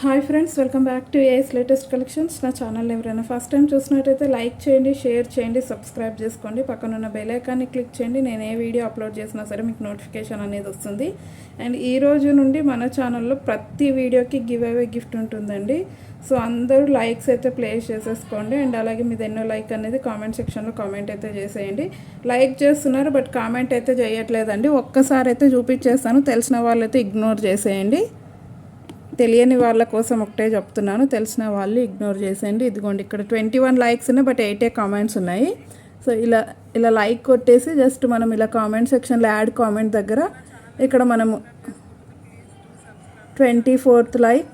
Hi friends, welcome back to AS latest collections. నా channel ఎవరైనా first time చూసినట్టయితే like చేయండి, షేర్ చేయండి, సబ్స్క్రైబ్ చేసుకోండి. పక్కనున్న బెల్ ఐకాన్ని క్లిక్ చేయండి. నేను ఏ వీడియో అప్లోడ్ చేసినా సరే మీకు నోటిఫికేషన్ అనేది వస్తుంది. అండ్ ఈ రోజు నుండి మన ఛానల్లో ప్రతి వీడియోకి గివ్ అవే గిఫ్ట్ ఉంటుందండి. సో అందరూ లైక్స్ అయితే ప్లేస్ చేసేసుకోండి. అండ్ అలాగే మీది ఎన్నో లైక్ అనేది కామెంట్ సెక్షన్లో కామెంట్ అయితే చేసేయండి. లైక్ చేస్తున్నారు బట్ కామెంట్ అయితే చేయట్లేదండి. ఒక్కసారి అయితే చూపించేస్తాను, తెలిసిన వాళ్ళైతే ఇగ్నోర్ చేసేయండి. తెలియని వాళ్ళ కోసం ఒకటే చెప్తున్నాను, తెలిసిన వాళ్ళు ఇగ్నోర్ చేసేయండి. ఇదిగోండి, ఇక్కడ 21 లైక్స్ ఉన్నాయి బట్ 8 కామెంట్స్ ఉన్నాయి. సో ఇలా లైక్ కొట్టేసి జస్ట్ మనం ఇలా కామెంట్ సెక్షన్లో యాడ్ కామెంట్ దగ్గర ఇక్కడ మనము 24th లైక్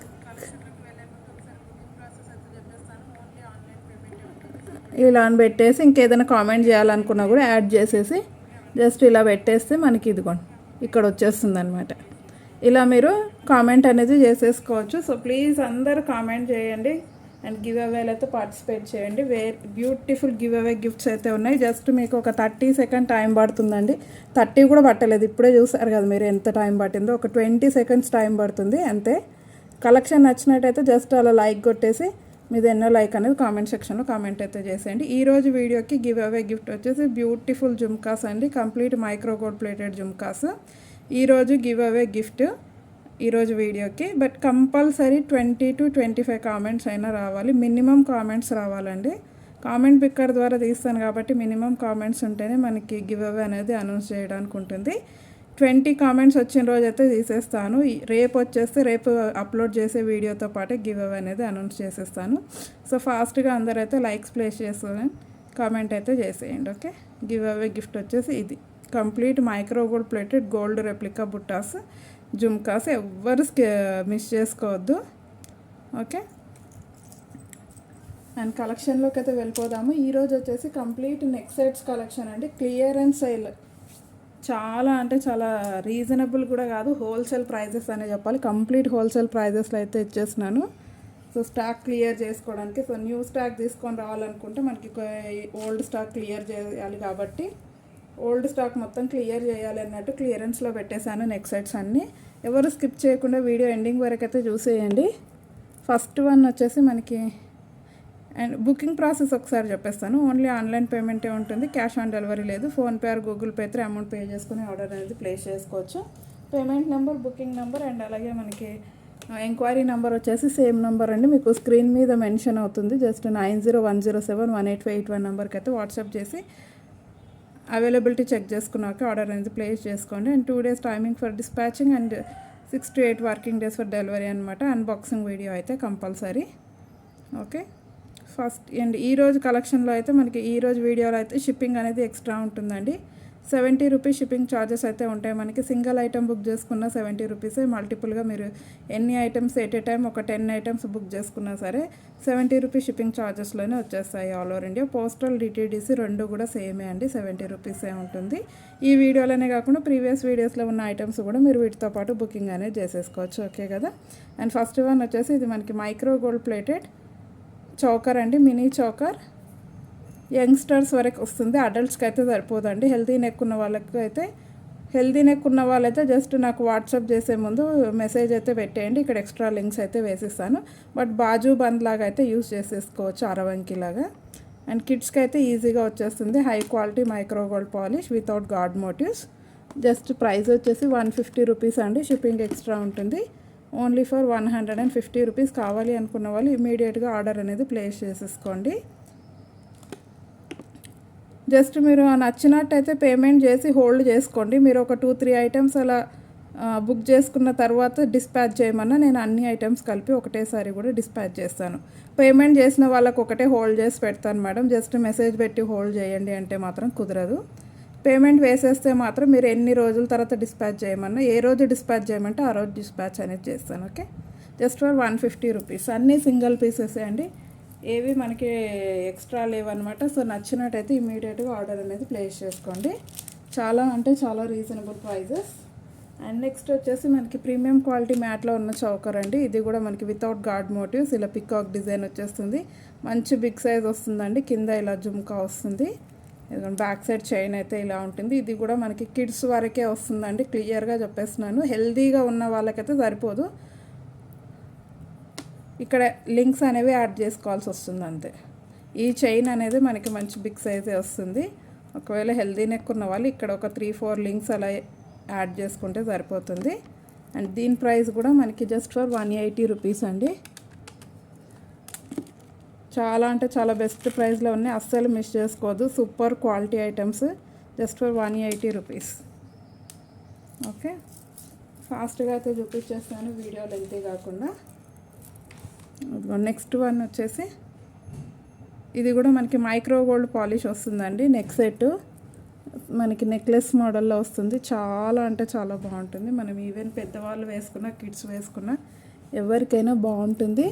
ఇలా అని పెట్టేసి ఇంకేదైనా కామెంట్ చేయాలనుకున్నా కూడా యాడ్ చేసేసి జస్ట్ ఇలా పెట్టేస్తే మనకి ఇదిగోండి ఇక్కడ వచ్చేస్తుంది అనమాట. ఇలా మీరు కామెంట్ అనేది చేసేసుకోవచ్చు. సో ప్లీజ్ అందరూ కామెంట్ చేయండి అండ్ గివ్ అవేలో అయితే పార్టిసిపేట్ చేయండి. బ్యూటిఫుల్ గివ్ అవే గిఫ్ట్స్ అయితే ఉన్నాయి. జస్ట్ మీకు ఒక 30 సెకండ్ టైం పడుతుందండి. 30 కూడా పట్టలేదు, ఇప్పుడే చూసారు కదా మీరు ఎంత టైం పట్టిందో. ఒక 20 సెకండ్స్ టైం పడుతుంది అంతే. కలెక్షన్ నచ్చినట్టయితే జస్ట్ అలా లైక్ కొట్టేసి మీద ఎన్నో లైక్ అనేది కామెంట్ సెక్షన్లో కామెంట్ అయితే చేసేయండి. ఈరోజు వీడియోకి గివ్ అవే గిఫ్ట్ వచ్చేసి బ్యూటిఫుల్ జుమ్కాస్ అండి, complete micro gold plated jhumkas. ఈరోజు గివ్ అవే గిఫ్ట్ ఈరోజు వీడియోకి. బట్ కంపల్సరీ 20 to 25 కామెంట్స్ అయినా రావాలి, మినిమం కామెంట్స్ రావాలండి. కామెంట్ పిక్కర్ ద్వారా తీస్తాను కాబట్టి మినిమం కామెంట్స్ ఉంటేనే మనకి గివ్ అవే అనేది అనౌన్స్ చేయడానికి ఉంటుంది. 20 కామెంట్స్ వచ్చిన రోజు అయితే తీసేస్తాను. రేపు వచ్చేస్తే రేపు అప్లోడ్ చేసే వీడియోతో పాటు గివ్ అవే అనేది అనౌన్స్ చేసేస్తాను. సో ఫాస్ట్గా అందరైతే లైక్స్ ప్లేస్ చేసుకొని కామెంట్ అయితే చేసేయండి. ఓకే, గివ్ అవే గిఫ్ట్ వచ్చేసి ఇది complete micro gold plated gold replica buttas jhumkas. ఎవ్వరు మిస్ చేసుకోవద్దు. ఓకే, అండ్ కలెక్షన్లోకి అయితే వెళ్ళిపోదాము. ఈరోజు వచ్చేసి కంప్లీట్ నెక్ సెట్స్ కలెక్షన్ అండి. క్లియరెన్స్ సేల్, చాలా అంటే చాలా రీజనబుల్ కూడా కాదు, హోల్సేల్ ప్రైజెస్ అనే చెప్పాలి. కంప్లీట్ హోల్సేల్ ప్రైజెస్లో అయితే ఇచ్చేస్తున్నాను. సో స్టాక్ క్లియర్ చేసుకోవడానికి, సో న్యూ స్టాక్ తీసుకొని రావాలనుకుంటే మనకి ఓల్డ్ స్టాక్ క్లియర్ చేయాలి కాబట్టి ఓల్డ్ స్టాక్ మొత్తం క్లియర్ చేయాలి అన్నట్టు క్లియరెన్స్లో పెట్టేశాను నెక్ సెట్స్ అన్నీ. ఎవరు స్కిప్ చేయకుండా వీడియో ఎండింగ్ వరకు అయితే చూసేయండి. ఫస్ట్ వన్ వచ్చేసి మనకి అండ్ బుకింగ్ ప్రాసెస్ ఒకసారి చెప్పేస్తాను. ఓన్లీ ఆన్లైన్ పేమెంటే ఉంటుంది, క్యాష్ ఆన్ డెలివరీ లేదు. ఫోన్పే ఆర్ గూగుల్ పే అయితే అమౌంట్ పే చేసుకుని ఆర్డర్ అనేది ప్లేస్ చేసుకోవచ్చు. Payment number, booking number and అలాగే మనకి ఎంక్వైరీ నెంబర్ వచ్చేసి సేమ్ నెంబర్ అండి, మీకు స్క్రీన్ మీద మెన్షన్ అవుతుంది. జస్ట్ 9010718581 నెంబర్కి అయితే వాట్సాప్ చేసి అవైలబిలిటీ చెక్ చేసుకున్నాక ఆర్డర్ అనేది ప్లేస్ చేసుకోండి. And 2 days timing for dispatching and 6 to 8 working days for delivery అనమాట. అన్బాక్సింగ్ వీడియో అయితే కంపల్సరీ. ఓకే, ఫస్ట్ అండ్ ఈరోజు కలెక్షన్లో అయితే మనకి ఈరోజు వీడియోలో అయితే షిప్పింగ్ అనేది ఎక్స్ట్రా ఉంటుందండి. 70 రూపీస్ షిప్పింగ్ ఛార్జెస్ అయితే ఉంటాయి మనకి. సింగిల్ ఐటమ్ బుక్ చేసుకున్న 70 రూపీసే. మల్టిపుల్గా మీరు ఎన్ని ఐటమ్స్ ఎట్ ఏ టైం ఒక 10 ఐటమ్స్ బుక్ చేసుకున్నా సరే 70 రూపీస్ షిప్పింగ్ ఛార్జెస్లోనే వచ్చేస్తాయి all over India. Postal DTDC రెండు కూడా సేమే అండి, 70 రూపీసే ఉంటుంది. ఈ వీడియోలోనే కాకుండా ప్రీవియస్ వీడియోస్లో ఉన్న ఐటమ్స్ కూడా మీరు వీటితో పాటు బుకింగ్ అనేది చేసేసుకోవచ్చు. ఓకే కదా. అండ్ ఫస్ట్ వన్ వచ్చేసి ఇది మనకి మైక్రో గోల్డ్ ప్లేటెడ్ చౌకర్ అండి, మినీ చౌకర్. యంగ్స్టర్స్ వరకు వస్తుంది, అడల్ట్స్కి అయితే సరిపోదండి. హెల్తీ నెక్ ఉన్న వాళ్ళైతే జస్ట్ నాకు వాట్సాప్ చేసే ముందు మెసేజ్ అయితే పెట్టేయండి, ఇక్కడ ఎక్స్ట్రా లింక్స్ అయితే వేసిస్తాను. బట్ బాజు బంద్ లాగా అయితే యూస్ చేసేసుకోవచ్చు, అరవంకి లాగా. అండ్ కిడ్స్కి అయితే ఈజీగా వచ్చేస్తుంది. High quality micro gold polish without god motives. Just price వచ్చేసి 150 రూపీస్ అండి, షిప్పింగ్ ఎక్స్ట్రా ఉంటుంది. Only for 150 rupees. కావాలి అనుకున్న వాళ్ళు ఇమీడియట్గా ఆర్డర్ అనేది ప్లేస్ చేసేసుకోండి. జస్ట్ మీరు నచ్చినట్టయితే పేమెంట్ చేసి హోల్డ్ చేసుకోండి. మీరు ఒక 2-3 ఐటమ్స్ అలా బుక్ చేసుకున్న తర్వాత డిస్పాచ్ చేయమన్నా నేను అన్ని ఐటమ్స్ కలిపి ఒకటేసారి కూడా డిస్పాచ్ చేస్తాను. పేమెంట్ చేసిన వాళ్ళకు ఒకటే హోల్డ్ చేసి పెడతాను మేడం, జస్ట్ మెసేజ్ పెట్టి హోల్డ్ చేయండి అంటే మాత్రం కుదరదు. పేమెంట్ వేసేస్తే మాత్రం మీరు ఎన్ని రోజుల తర్వాత డిస్పాచ్ చేయమన్నా, ఏ రోజు డిస్పాచ్ చేయమంటే ఆ రోజు డిస్పాచ్ అనేది చేస్తాను. Okay, just for 150 rupees. అన్నీ సింగిల్ పీసెసే అండి, ఏవి మనకి ఎక్స్ట్రా లేవన్నమాట. సో నచ్చినట్టయితే ఇమీడియట్గా ఆర్డర్ అనేది ప్లేస్ చేసుకోండి. చాలా అంటే చాలా రీజనబుల్ ప్రైజెస్. అండ్ నెక్స్ట్ వచ్చేసి మనకి ప్రీమియం క్వాలిటీ మ్యాట్లో ఉన్న చౌకర్ అండి. ఇది కూడా మనకి వితౌట్ గాడ్ మోటివ్స్, ఇలా పికాక్ డిజైన్ వచ్చేస్తుంది. మంచి బిగ్ సైజ్ వస్తుందండి. కింద ఇలా జుమ్కా వస్తుంది, బ్యాక్ సైడ్ చైన్ అయితే ఇలా ఉంటుంది. ఇది కూడా మనకి కిడ్స్ వరకే వస్తుందండి, క్లియర్గా చెప్పేస్తున్నాను. హెల్తీగా ఉన్న వాళ్ళకైతే సరిపోదు. ఇక్కడ లింక్స్ అనేవి యాడ్ చేసుకోవాల్సి వస్తుంది అంతే. ఈ చైన్ అనేది మనకి మంచి బిగ్ సైజే వస్తుంది. ఒకవేళ హెల్దీ నెక్ ఉన్న వాళ్ళు ఇక్కడ ఒక 3-4 లింక్స్ అలా యాడ్ చేసుకుంటే సరిపోతుంది. అండ్ దీని ప్రైస్ కూడా మనకి జస్ట్ ఫర్ 180 రూపీస్ అండి. చాలా అంటే చాలా బెస్ట్ ప్రైస్లో ఉన్నాయి, అస్సలు మిస్ చేసుకోవద్దు. Super quality items just for 180 rupees. Okay, ఫాస్ట్గా అయితే చూపించేస్తాను వీడియో లెంతీ కాకుండా. నెక్స్ట్ వన్ వచ్చేసి ఇది కూడా మనకి మైక్రో గోల్డ్ పాలిష్ వస్తుందండి. నెక్ సెట్ మనకి నెక్లెస్ మోడల్లో వస్తుంది. చాలా అంటే చాలా బాగుంటుంది. మనం ఈవెన్ పెద్దవాళ్ళు వేసుకున్న, కిడ్స్ వేసుకున్న ఎవరికైనా బాగుంటుంది.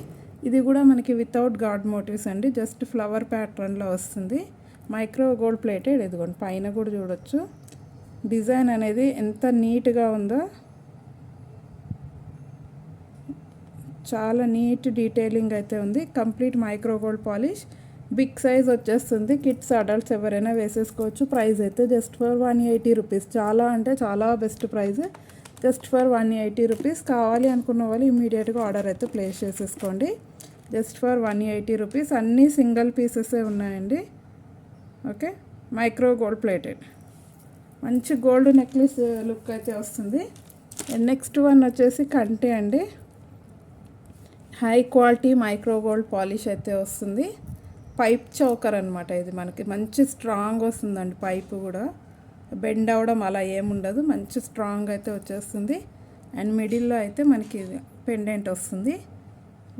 ఇది కూడా మనకి వితౌట్ గాడ్ మోటివ్స్ అండి, జస్ట్ ఫ్లవర్ ప్యాటర్న్లో వస్తుంది. Micro gold plated. ఇదిగోండి పైన కూడా చూడొచ్చు డిజైన్ అనేది ఎంత నీట్గా ఉందో. చాలా నీట్ డీటెయిలింగ్ అయితే ఉంది. Complete micro gold polish, big size వచ్చేస్తుంది. కిడ్స్ అడల్ట్స్ ఎవరైనా వేసేసుకోవచ్చు. ప్రైస్ అయితే జస్ట్ ఫర్ 180 రూపీస్. చాలా అంటే చాలా best price, just for 180 rupees. కావాలి అనుకున్న వాళ్ళు ఇమీడియట్గా ఆర్డర్ అయితే ప్లేస్ చేసేసుకోండి. Just for 180 rupees. అన్నీ సింగిల్ పీసెసే ఉన్నాయండి. ఓకే, మైక్రో గోల్డ్ ప్లేటెడ్ మంచి గోల్డ్ నెక్లెస్ లుక్ అయితే వస్తుంది. నెక్స్ట్ వన్ వచ్చేసి కంటే అండి. High quality micro gold polish అయితే వస్తుంది. పైప్ చౌకర్ అనమాట. ఇది మనకి మంచి స్ట్రాంగ్ వస్తుందండి. పైపు కూడా బెండ్ అవ్వడం అలా ఏముండదు, మంచి స్ట్రాంగ్ అయితే వచ్చేస్తుంది. అండ్ మిడిల్లో అయితే మనకి పెండెంట్ వస్తుంది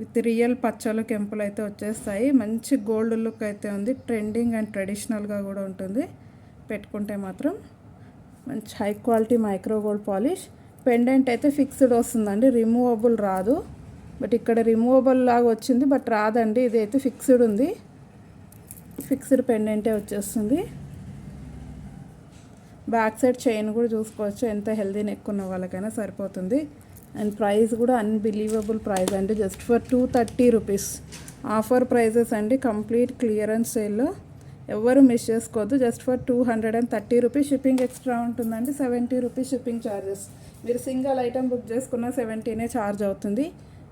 విత్ రియల్ పచ్చలు కెంపులు అయితే వచ్చేస్తాయి. మంచి గోల్డ్ లుక్ అయితే ఉంది. ట్రెండింగ్ అండ్ ట్రెడిషనల్గా కూడా ఉంటుంది పెట్టుకుంటే మాత్రం. మంచి high quality micro gold polish. Pendant అయితే ఫిక్స్డ్ వస్తుందండి, రిమూవబుల్ రాదు. బట్ ఇక్కడ రిమూవబుల్ లాగా వచ్చింది, బట్ రాదండి. ఇదైతే ఫిక్స్డ్ ఉంది, ఫిక్స్డ్ పెండెంటే వచ్చేస్తుంది. బ్యాక్ సైడ్ చైన్ కూడా చూసుకోవచ్చు, ఎంత హెల్దీ నెక్ ఉన్న వాళ్ళకైనా సరిపోతుంది. అండ్ ప్రైస్ కూడా అన్బిలీవబుల్ ప్రైస్ అండి, just for 230 rupees. Offer prices అండి, కంప్లీట్ క్లియరెన్స్ సేల్లో. ఎవరు మిస్ చేసుకోవద్దు. Just for 230 rupees. Shipping extra ఉంటుందండి, 70 రూపీస్ షిప్పింగ్ ఛార్జెస్. మీరు సింగిల్ ఐటమ్ బుక్ చేసుకున్న 70 ఛార్జ్ అవుతుంది.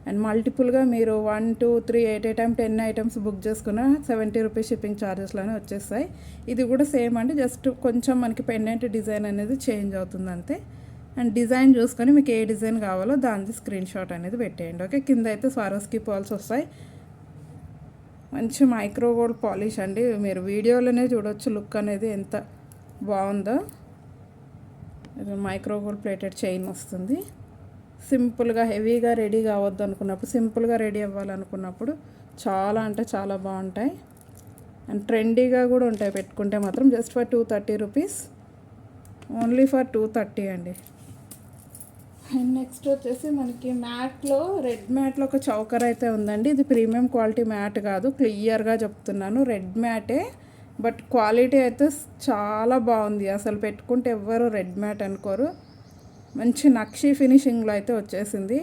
అండ్ మల్టిపుల్గా మీరు 1, 2, 3, 8 ఐటమ్ 10 ఐటమ్స్ బుక్ చేసుకున్న 70 రూపీస్ షిప్పింగ్ ఛార్జెస్లోనే వచ్చేస్తాయి. ఇది కూడా సేమ్ అండి, జస్ట్ కొంచెం మనకి పెండెంట్ డిజైన్ అనేది చేంజ్ అవుతుంది అంతే. అండ్ డిజైన్ చూసుకొని మీకు ఏ డిజైన్ కావాలో దాని స్క్రీన్ షాట్ అనేది పెట్టేయండి. ఓకే, కింద అయితే స్వారోస్కి పాల్స్ వస్తాయి. మంచి మైక్రో గోల్డ్ పాలిష్ అండి. మీరు వీడియోలోనే చూడొచ్చు లుక్ అనేది ఎంత బాగుందో. మైక్రో గోల్డ్ ప్లేటెడ్ చైన్ వస్తుంది. సింపుల్గా హెవీగా రెడీ కావద్దు అనుకున్నప్పుడు, సింపుల్గా రెడీ అవ్వాలనుకున్నప్పుడు చాలా అంటే చాలా బాగుంటాయి. అండ్ ట్రెండీగా కూడా ఉంటాయి పెట్టుకుంటే మాత్రం. Just for 230 rupees, only for 230 అండి. అండ్ నెక్స్ట్ వచ్చేసి మనకి మ్యాట్లో, రెడ్ మ్యాట్లో ఒక చౌకర్ అయితే ఉందండి. ఇది ప్రీమియం క్వాలిటీ మ్యాట్ కాదు, క్లియర్గా చెప్తున్నాను, రెడ్ మ్యాటే. బట్ క్వాలిటీ అయితే చాలా బాగుంది. అసలు పెట్టుకుంటే ఎవ్వరు రెడ్ మ్యాట్ అనుకోరు. మంచి నక్షి ఫినిషింగ్లో అయితే వచ్చేసింది.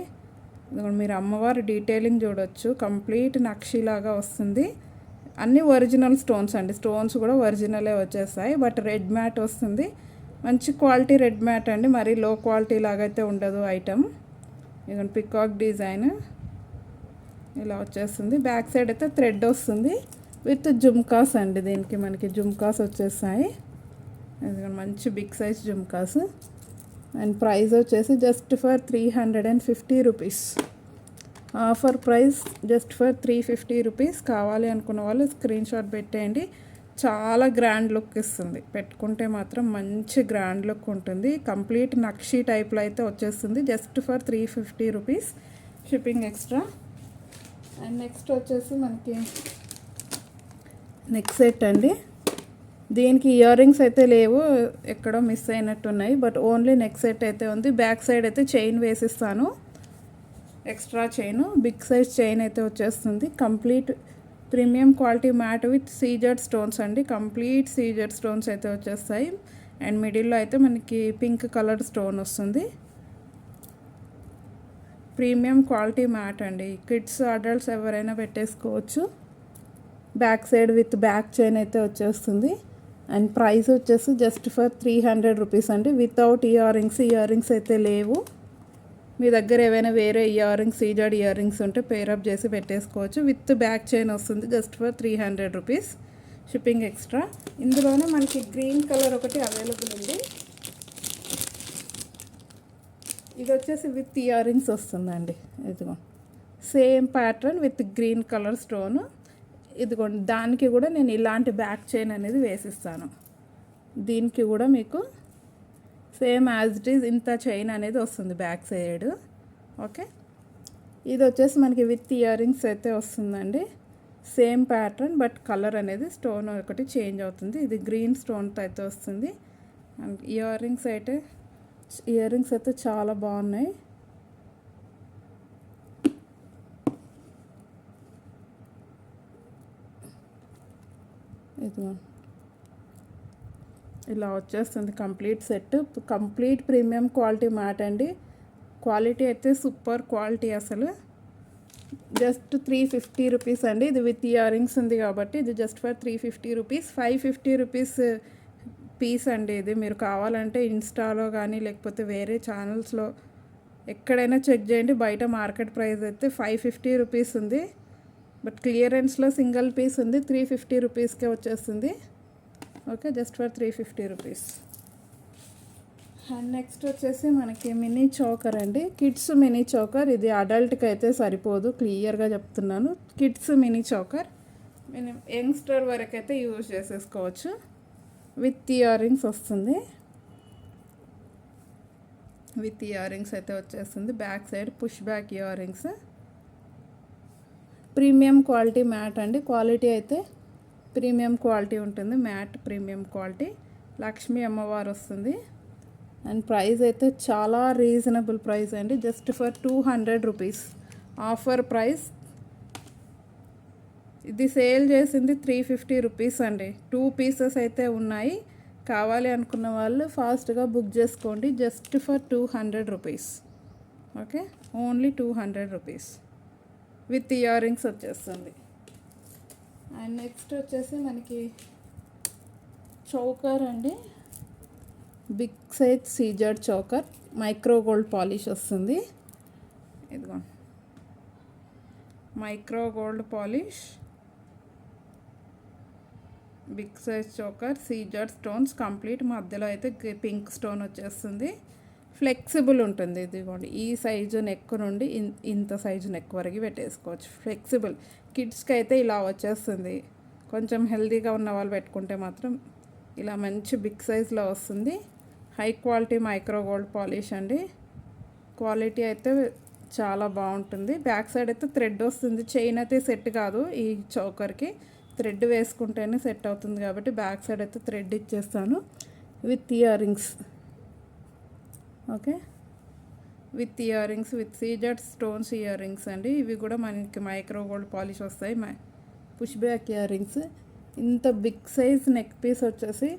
మీరు అమ్మవారి డీటెయిలింగ్ చూడొచ్చు, కంప్లీట్ నక్షిలాగా వస్తుంది. అన్నీ ఒరిజినల్ స్టోన్స్ అండి, స్టోన్స్ కూడా ఒరిజినలే వచ్చేస్తాయి. బట్ రెడ్ మ్యాట్ వస్తుంది, మంచి క్వాలిటీ రెడ్ మ్యాట్ అండి. మరీ లో క్వాలిటీ లాగా అయితే ఉండదు ఐటమ్. ఇదిగోండి పికాక్ డిజైన్ ఇలా వచ్చేస్తుంది. బ్యాక్ సైడ్ అయితే థ్రెడ్ వస్తుంది విత్ జుమ్కాస్ అండి. దీనికి మనకి జుమ్కాస్ వచ్చేస్తాయి. ఇదిగోండి మంచి big size jhumkas. And price వచ్చేసి just for 350 rupees. Offer price just for 350 rupees. కావాలి అనుకున్న వాళ్ళు స్క్రీన్ షాట్ పెట్టేయండి. చాలా గ్రాండ్ లుక్ ఇస్తుంది, పెట్టుకుంటే మాత్రం మంచి గ్రాండ్ లుక్ ఉంటుంది. కంప్లీట్ నక్షి టైప్లో అయితే వచ్చేస్తుంది. Just for 350 rupees shipping extra. And next వచ్చేసి మనకి నెక్ సెట్ అండి. దీనికి ఇయర్ రింగ్స్ అయితే లేవు, ఎక్కడో మిస్ అయినట్టున్నాయి. బట్ ఓన్లీ నెక్ సెట్ అయితే ఉంది. బ్యాక్ సైడ్ అయితే చైన్ వేసిస్తాను, extra chain, big size chain అయితే వచ్చేస్తుంది. Complete premium quality matte with CZ stones అండి. కంప్లీట్ సీజెడ్ స్టోన్స్ అయితే వచ్చేస్తాయి. అండ్ మిడిల్లో అయితే మనకి పింక్ కలర్ స్టోన్ వస్తుంది. ప్రీమియం క్వాలిటీ మ్యాట్ అండి. కిడ్స్ అడల్ట్స్ ఎవరైనా పెట్టేసుకోవచ్చు. Back side with back chain అయితే వచ్చేస్తుంది. అండ్ ప్రైస్ వచ్చేసి జస్ట్ ఫర్ 300 రూపీస్ అండి, without ear rings. Year rings అయితే లేవు. మీ దగ్గర ఏవైనా వేరే ఇయర్ రింగ్స్ సీజర్డ్ ఇయర్ రింగ్స్ ఉంటే పేరప్ చేసి పెట్టేసుకోవచ్చు. విత్ బ్యాక్ చైన్ వస్తుంది just for 300 rupees, shipping extra. ఇందులోనే మనకి గ్రీన్ కలర్ ఒకటి అవైలబుల్ ఉంది. ఇది వచ్చేసి విత్ ఇయర్ రింగ్స్ వస్తుందండి. ఇదిగో same pattern with green colour stone. ఇదిగోండి, దానికి కూడా నేను ఇలాంటి బ్యాక్ చైన్ అనేది వేసిస్తాను. దీనికి కూడా మీకు సేమ్ యాజ్ ఇట్ ఈజ్ ఇంత చైన్ అనేది వస్తుంది బ్యాక్ సైడ్. ఓకే, ఇది వచ్చేసి మనకి విత్ ఇయర్ రింగ్స్ అయితే వస్తుందండి. సేమ్ ప్యాటర్న్ బట్ కలర్ అనేది స్టోన్ ఒకటి చేంజ్ అవుతుంది. ఇది గ్రీన్ స్టోన్తో అయితే వస్తుంది. అండ్ ఇయర్ రింగ్స్ అయితే చాలా బాగున్నాయి. ఇది ఇలా వచ్చేస్తుంది complete set. Complete premium quality matte అండి. క్వాలిటీ అయితే సూపర్ క్వాలిటీ అసలు. జస్ట్ 350 రూపీస్ అండి. ఇది విత్ ఇయర్ రింగ్స్ ఉంది కాబట్టి ఇది just for 350 rupees. 550 rupees piece అండి. ఇది మీరు కావాలంటే ఇన్స్టాలో కానీ లేకపోతే వేరే ఛానల్స్లో ఎక్కడైనా చెక్ చేయండి. బయట మార్కెట్ ప్రైస్ అయితే 550 రూపీస్ ఉంది. బట్ క్లియరెన్స్లో సింగిల్ పీస్ ఉంది, 350 రూపీస్కే వచ్చేస్తుంది. Okay, just for 350 rupees. And next వచ్చేసి మనకి మినీ చోకర్ అండి. Kids mini choker. ఇది అడల్ట్కి అయితే సరిపోదు, క్లియర్గా చెప్తున్నాను. కిడ్స్ మినీ చోకర్ యంగ్స్టర్ వరకు అయితే యూజ్ చేసేసుకోవచ్చు. విత్ ఇయర్ రింగ్స్ వస్తుంది. విత్ ఇయర్ రింగ్స్ అయితే వచ్చేస్తుంది. Back side push back ear rings. Premium quality matte అండి. క్వాలిటీ అయితే ప్రీమియం క్వాలిటీ ఉంటుంది. Matte premium quality. లక్ష్మీ అమ్మవారు వస్తుంది. అండ్ ప్రైస్ అయితే చాలా రీజనబుల్ ప్రైస్ అండి. Just for 200 rupees offer price. ఇది సేల్ చేసింది 350 రూపీస్ అండి. 2 పీసెస్ అయితే ఉన్నాయి. కావాలి అనుకున్న వాళ్ళు ఫాస్ట్గా బుక్ చేసుకోండి. Just for 200 rupees. Okay, only 200 rupees with year rings వచ్చేస్తుంది. అండ్ నెక్స్ట్ వచ్చేసి మనకి చౌకర్ అండి. బిగ్ సైజ్ సీజర్డ్ చౌకర్, మైక్రో గోల్డ్ పాలిష్ వస్తుంది. ఇదిగో micro gold polish, big size choker, సీజర్డ్ స్టోన్స్ కంప్లీట్. మధ్యలో అయితే పింక్ స్టోన్ వచ్చేస్తుంది. ఫ్లెక్సిబుల్ ఉంటుంది. ఇదిగోండి, ఈ సైజు నెక్ నుండి ఇంత సైజు నెక్ వరకు పెట్టేసుకోవచ్చు. ఫ్లెక్సిబుల్. కిడ్స్కి అయితే ఇలా వచ్చేస్తుంది. కొంచెం హెల్తీగా ఉన్న వాళ్ళు పెట్టుకుంటే మాత్రం ఇలా మంచి బిగ్ సైజ్లో వస్తుంది. High quality micro gold polish అండి. క్వాలిటీ అయితే చాలా బాగుంటుంది. బ్యాక్ సైడ్ అయితే థ్రెడ్ వస్తుంది. చైన్ అయితే సెట్ కాదు ఈ చౌకర్కి. థ్రెడ్ వేసుకుంటేనే సెట్ అవుతుంది కాబట్టి బ్యాక్ సైడ్ అయితే థ్రెడ్ ఇచ్చేస్తాను. With year rings. Okay, with year rings, with సీజర్డ్ స్టోన్స్ ఇయర్ రింగ్స్ అండి. ఇవి కూడా మనకి మైక్రో గోల్డ్ పాలిష్ వస్తాయి. Push back ear rings. ఇంత బిగ్ సైజ్ నెక్ పీస్ వచ్చేసి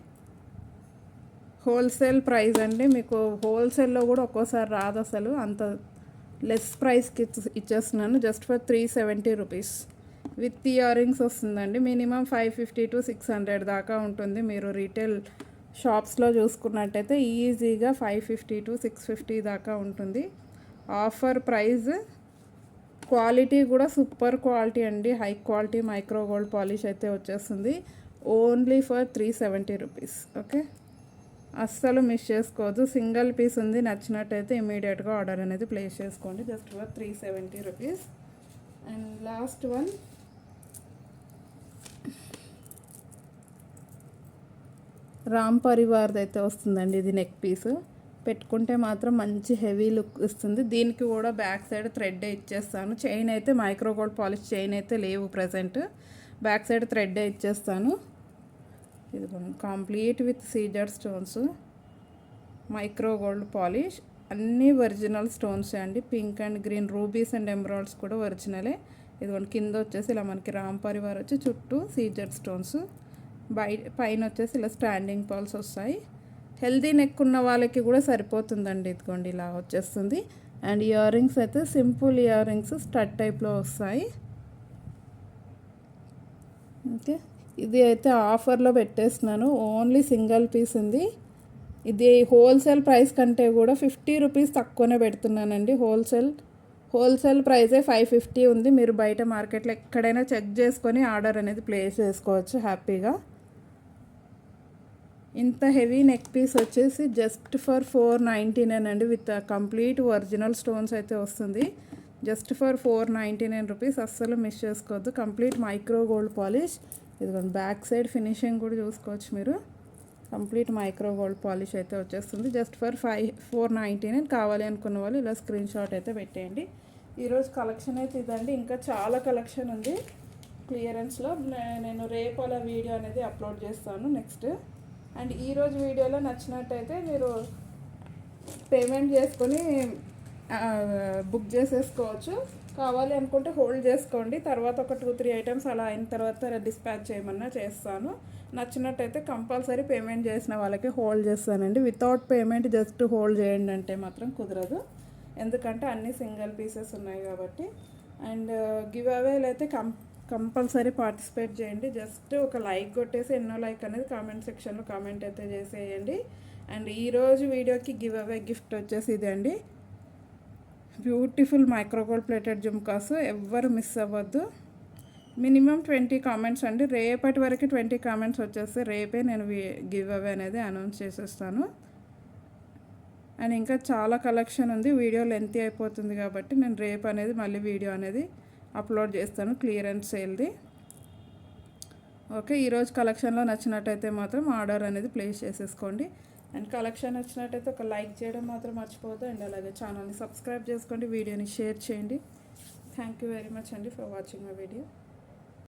హోల్సేల్ ప్రైస్ అండి. మీకు హోల్సేల్లో కూడా ఒక్కోసారి రాదు అసలు. అంత లెస్ ప్రైస్కి ఇచ్చేస్తున్నాను. Just for 370 rupees with year rings వస్తుందండి. మినిమం 550 to 600 దాకా ఉంటుంది. మీరు రీటైల్ షాప్స్లో చూసుకున్నట్టయితే ఈజీగా 550 to 650 దాకా ఉంటుంది. Offer price. క్వాలిటీ కూడా సూపర్ క్వాలిటీ అండి. High quality micro gold polish అయితే వచ్చేస్తుంది. Only for 370 rupees. ఓకే, అస్సలు మిస్ చేసుకోవద్దు. సింగిల్ పీస్ ఉంది. నచ్చినట్టయితే ఇమీడియట్గా ఆర్డర్ అనేది ప్లేస్ చేసుకోండి. Just for 370 rupees. And last one Ram పరివార్ది అయితే వస్తుందండి. ఇది నెక్ పీస్. పెట్టుకుంటే మాత్రం మంచి హెవీ లుక్ ఇస్తుంది. దీనికి కూడా బ్యాక్ సైడ్ థ్రెడ్ ఇచ్చేస్తాను. చైన్ అయితే మైక్రో గోల్డ్ పాలిష్ చైన్ అయితే లేవు ప్రజెంట్. బ్యాక్ సైడ్ థ్రెడ్ ఇచ్చేస్తాను. ఇది కంప్లీట్ విత్ సీజర్ స్టోన్స్, మైక్రో గోల్డ్ పాలిష్, అన్నీ ఒరిజినల్ స్టోన్స్ అండి. Pink and green rubies and emeralds కూడా ఒరిజినలే. ఇదిగోండి, కింద వచ్చేసి ఇలా మనకి రామ్ పరివార్ వచ్చి చుట్టూ సీజర్ స్టోన్స్, పైన వచ్చేసి ఇలా స్టాండింగ్ పర్ల్స్ వస్తాయి. హెల్దీ నెక్ ఉన్న వాళ్ళకి కూడా సరిపోతుందండి. ఇదిగోండి ఇలా వచ్చేస్తుంది. అండ్ ఇయర్ రింగ్స్ అయితే సింపుల్ ఇయర్ రింగ్స్ స్టడ్ టైప్లో వస్తాయి. ఓకే, ఇది అయితే ఆఫర్లో పెట్టేస్తున్నాను. ఓన్లీ సింగిల్ పీస్ ఉంది. ఇది హోల్సేల్ ప్రైస్ కంటే కూడా 50 రూపీస్ తక్కువనే పెడుతున్నానండి. హోల్సేల్ ప్రైజే 550 ఉంది. మీరు బయట మార్కెట్లో ఎక్కడైనా చెక్ చేసుకొని ఆర్డర్ అనేది ప్లేస్ చేసుకోవచ్చు హ్యాపీగా. ఇంత హెవీ నెక్ పీస్ వచ్చేసి జస్ట్ ఫర్ 499 అండి. విత్ కంప్లీట్ ఒరిజినల్ స్టోన్స్ అయితే వస్తుంది. Just for 499 rupees. అస్సలు మిస్ చేసుకోవద్దు. Complete micro gold polish. ఇదిగోండి బ్యాక్ సైడ్ ఫినిషింగ్ కూడా చూసుకోవచ్చు మీరు. కంప్లీట్ మైక్రో గోల్డ్ పాలిష్ అయితే వచ్చేస్తుంది. Just for 499. కావాలి అనుకున్న వాళ్ళు ఇలా స్క్రీన్ షాట్ అయితే పెట్టేయండి. ఈరోజు కలెక్షన్ అయితే ఇదండి. ఇంకా చాలా కలెక్షన్ ఉంది క్లియరెన్స్లో. నేను రేపు అలా వీడియో అనేది అప్లోడ్ చేస్తాను నెక్స్ట్. అండ్ ఈరోజు వీడియోలో నచ్చినట్టయితే మీరు పేమెంట్ చేసుకొని బుక్ చేసేసుకోవచ్చు. కావాలి అనుకుంటే హోల్డ్ చేసుకోండి. తర్వాత ఒక 2-3 ఐటమ్స్ అలా అయిన తర్వాత డిస్పాచ్ చేయమన్నా చేస్తాను. నచ్చినట్టయితే కంపల్సరీ పేమెంట్ చేసిన వాళ్ళకి హోల్డ్ చేస్తానండి. వితౌట్ పేమెంట్ జస్ట్ హోల్డ్ చేయండి అంటే మాత్రం కుదరదు. ఎందుకంటే అన్నీ సింగిల్ పీసెస్ ఉన్నాయి కాబట్టి. అండ్ గివ్ అవేలు అయితే కంపల్సరీ పార్టిసిపేట్ చేయండి. జస్ట్ ఒక లైక్ కొట్టేసి ఎన్నో లైక్ అనేది కామెంట్ సెక్షన్లో కామెంట్ అయితే చేసేయండి. అండ్ ఈరోజు వీడియోకి గివ్ అవే గిఫ్ట్ వచ్చేసి ఇదే అండి. Beautiful micro gold plated jhumkas. ఎవ్వరు మిస్ అవ్వద్దు. మినిమం 20 కామెంట్స్ అండి. రేపటి వరకు 20 కామెంట్స్ వచ్చేస్తే రేపే నేను గివ్ అవే అనేది అనౌన్స్ చేసేస్తాను. అండ్ ఇంకా చాలా కలెక్షన్ ఉంది. వీడియో లెంతీ అయిపోతుంది కాబట్టి నేను రేపు అనేది మళ్ళీ వీడియో అనేది అప్లోడ్ చేస్తాను క్లియరెన్స్ సేల్ది. ఓకే, ఈరోజు కలెక్షన్లో నచ్చినట్టయితే మాత్రం ఆర్డర్ అనేది ప్లేస్ చేసేసుకోండి. అండ్ కలెక్షన్ వచ్చినట్టయితే ఒక లైక్ చేయడం మాత్రం మర్చిపోవద్దు. అండ్ అలాగే ఛానల్ని సబ్స్క్రైబ్ చేసుకోండి, వీడియోని షేర్ చేయండి. థ్యాంక్ యూ వెరీ మచ్ అండి ఫర్ వాచింగ్ మై వీడియో.